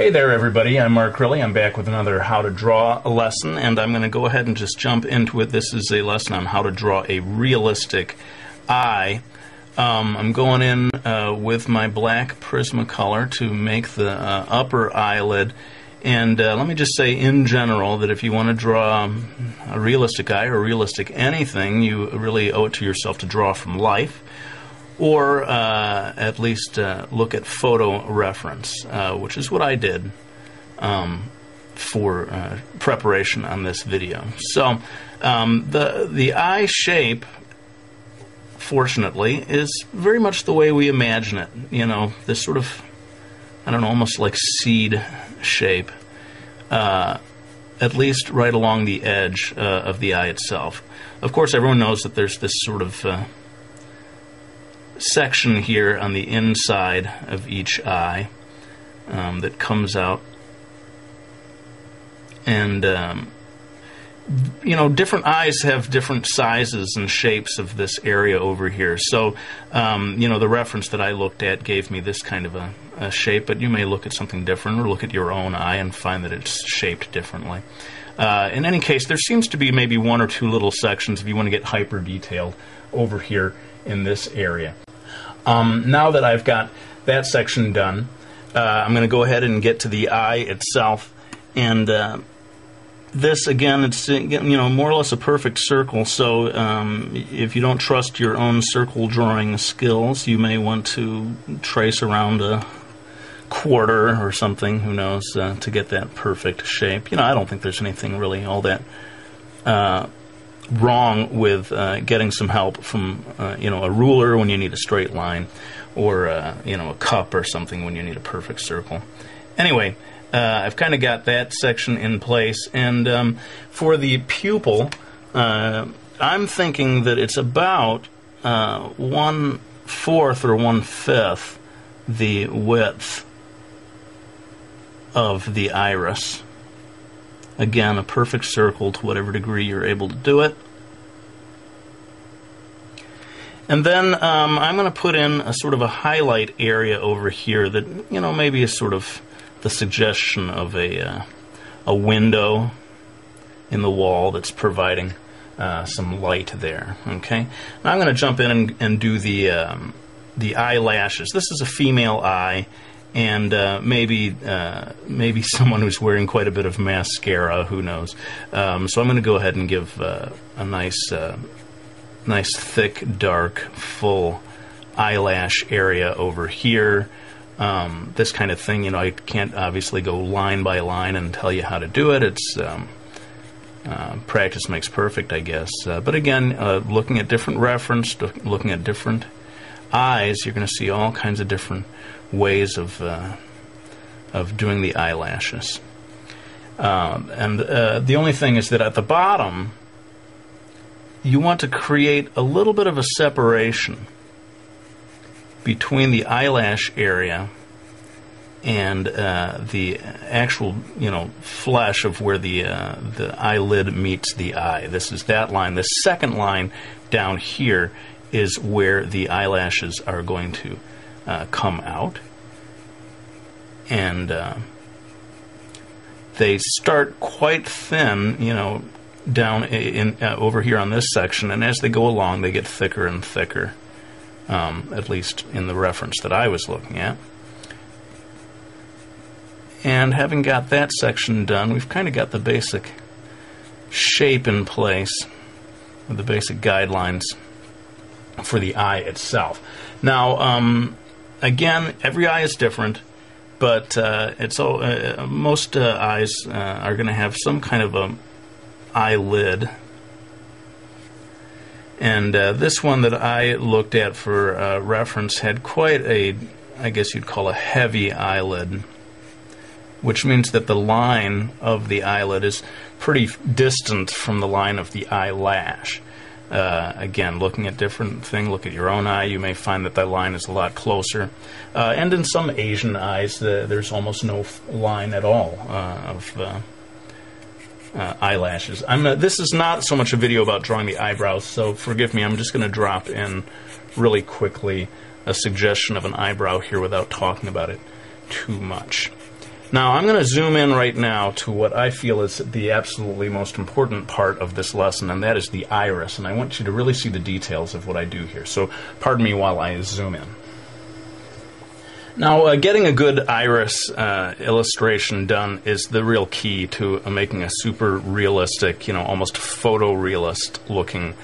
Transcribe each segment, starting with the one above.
Hey there everybody, I'm Mark Crilley. I'm back with another how to draw lesson, and I'm going to go ahead and just jump into it. This is a lesson on how to draw a realistic eye. I'm going in with my black Prismacolor to make the upper eyelid, and let me just say in general that if you want to draw a realistic eye or realistic anything, you really owe it to yourself to draw from life, or at least look at photo reference, which is what I did for preparation on this video. So the eye shape, fortunately, is very much the way we imagine it. You know, this sort of, I don't know, almost like seed shape, at least right along the edge of the eye itself. Of course, everyone knows that there's this sort of section here on the inside of each eye that comes out, and you know, different eyes have different sizes and shapes of this area over here. So you know, the reference that I looked at gave me this kind of a shape, but you may look at something different or look at your own eye and find that it's shaped differently. In any case, there seems to be maybe one or two little sections if you want to get hyper detailed over here in this area. Now that I've got that section done, I'm going to go ahead and get to the eye itself, and this, again, it's, you know, more or less a perfect circle. So if you don't trust your own circle drawing skills, you may want to trace around a quarter or something, who knows, to get that perfect shape. You know, I don't think there's anything really all that wrong with getting some help from you know, a ruler when you need a straight line, or you know, a cup or something when you need a perfect circle. Anyway, I've kind of got that section in place, and for the pupil, I'm thinking that it's about 1/4 or 1/5 the width of the iris. Again, a perfect circle to whatever degree you're able to do it. And then I'm going to put in a sort of a highlight area over here that, you know, maybe is sort of the suggestion of a window in the wall that's providing some light there. Okay. Now I'm going to jump in and do the eyelashes. This is a female eye, and maybe someone who's wearing quite a bit of mascara, who knows. So I'm going to go ahead and give a nice thick, dark, full eyelash area over here. This kind of thing, you know, I can't obviously go line by line and tell you how to do it. It's practice makes perfect, I guess. But again, looking at different reference, looking at different eyes, you're going to see all kinds of different ways of doing the eyelashes. And the only thing is that at the bottom, you want to create a little bit of a separation between the eyelash area and the actual, you know, flesh of where the eyelid meets the eye. This is that line. The second line down here is where the eyelashes are going to come out, and they start quite thin, you know, down over here on this section, and as they go along, they get thicker and thicker. At least in the reference that I was looking at. And having got that section done, we've kind of got the basic shape in place, with the basic guidelines for the eye itself. Now, again, every eye is different, but most eyes are going to have some kind of a eyelid. And this one that I looked at for reference had quite a, I guess you'd call a heavy eyelid, which means that the line of the eyelid is pretty distant from the line of the eyelash. Again, looking at different things, look at your own eye, you may find that line is a lot closer. And in some Asian eyes, there's almost no line at all of eyelashes. This is not so much a video about drawing the eyebrows, so forgive me. I'm just going to drop in really quickly a suggestion of an eyebrow here without talking about it too much. Now, I'm going to zoom in right now to what I feel is the absolutely most important part of this lesson, and that is the iris. And I want you to really see the details of what I do here. So pardon me while I zoom in. Now, getting a good iris illustration done is the real key to making a super realistic, almost photorealist looking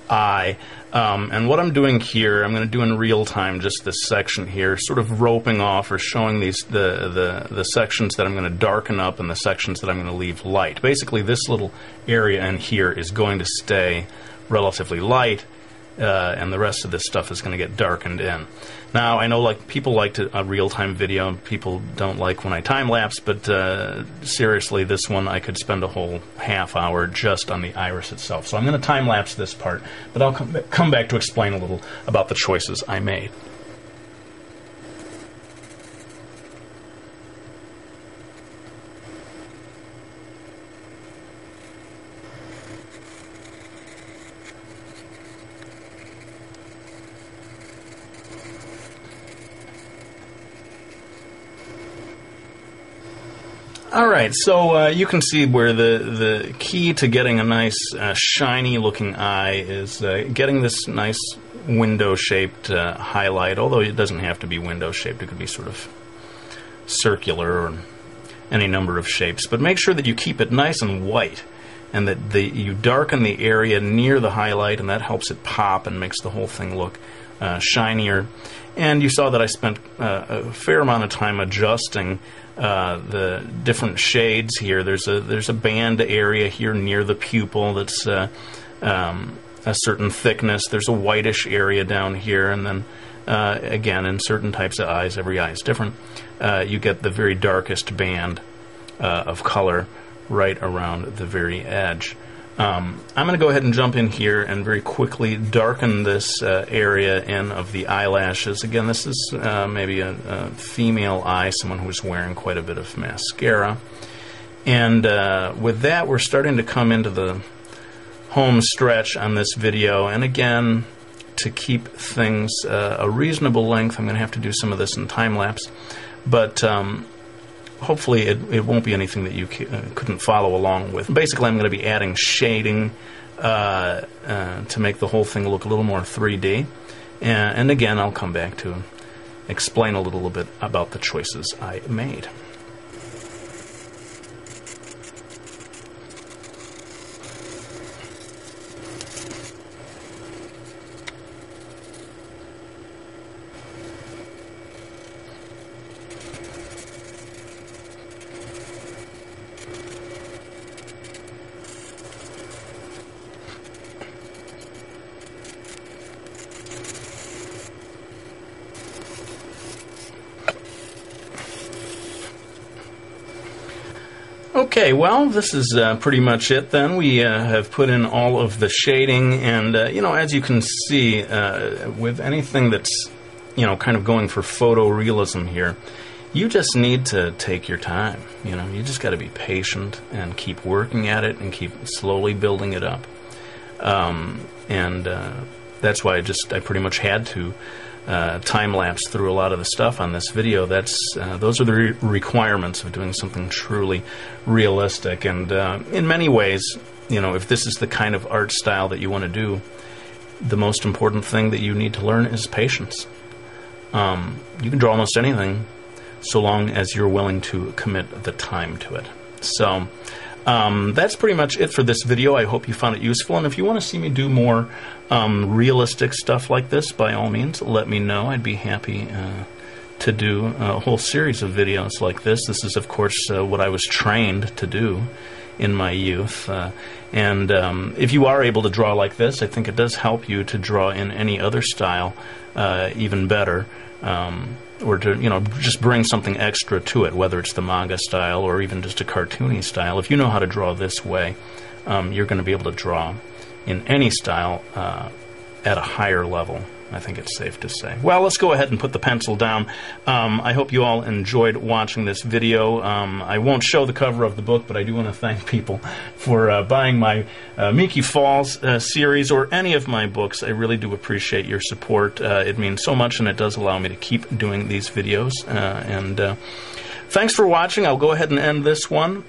eye. And what I'm doing here, I'm going to do in real time just this section here, sort of roping off or showing these the sections that I'm going to darken up and the sections that I'm going to leave light. Basically, this little area in here is going to stay relatively light, and the rest of this stuff is going to get darkened in. Now, I know people like a real-time video, and people don't like when I time-lapse, but seriously, this one I could spend a whole half hour just on the iris itself. So I'm going to time-lapse this part, but I'll come back to explain a little about the choices I made. Alright, so you can see where the key to getting a nice shiny looking eye is getting this nice window-shaped highlight, although it doesn't have to be window-shaped. It could be sort of circular or any number of shapes. But make sure that you keep it nice and white, and that you darken the area near the highlight, and that helps it pop and makes the whole thing look shinier. And you saw that I spent a fair amount of time adjusting the different shades here. There's a band area here near the pupil that's a certain thickness. There's a whitish area down here, and then again, in certain types of eyes, every eye is different, you get the very darkest band of color right around the very edge. I'm going to go ahead and jump in here and very quickly darken this area in of the eyelashes. Again, this is maybe a female eye, someone who's wearing quite a bit of mascara. And with that, we're starting to come into the home stretch on this video. And again, to keep things a reasonable length, I'm going to have to do some of this in time-lapse. But hopefully it won't be anything that you couldn't follow along with. Basically, I'm going to be adding shading to make the whole thing look a little more 3D. And again, I'll come back to explain a little bit about the choices I made. Okay, well, this is pretty much it then. We have put in all of the shading, and, as you can see, with anything that's, kind of going for photorealism here, you just need to take your time. You just got to be patient and keep working at it and keep slowly building it up. That's why I pretty much had to time-lapse through a lot of the stuff on this video. Those are the requirements of doing something truly realistic. And in many ways, if this is the kind of art style that you want to do, the most important thing that you need to learn is patience. You can draw almost anything so long as you're willing to commit the time to it. So that's pretty much it for this video. I hope you found it useful, and if you want to see me do more realistic stuff like this, by all means, let me know. I'd be happy to do a whole series of videos like this. This is, of course, what I was trained to do in my youth. And if you are able to draw like this, I think it does help you to draw in any other style even better. Or to, just bring something extra to it, whether it's the manga style or even just a cartoony style. If you know how to draw this way, you're going to be able to draw in any style at a higher level. I think it's safe to say. Well, let's go ahead and put the pencil down. I hope you all enjoyed watching this video. I won't show the cover of the book, but I do want to thank people for buying my Miki Falls series or any of my books. I really do appreciate your support. It means so much, and it does allow me to keep doing these videos. Thanks for watching. I'll go ahead and end this one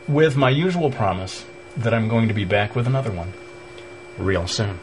with my usual promise that I'm going to be back with another one real soon.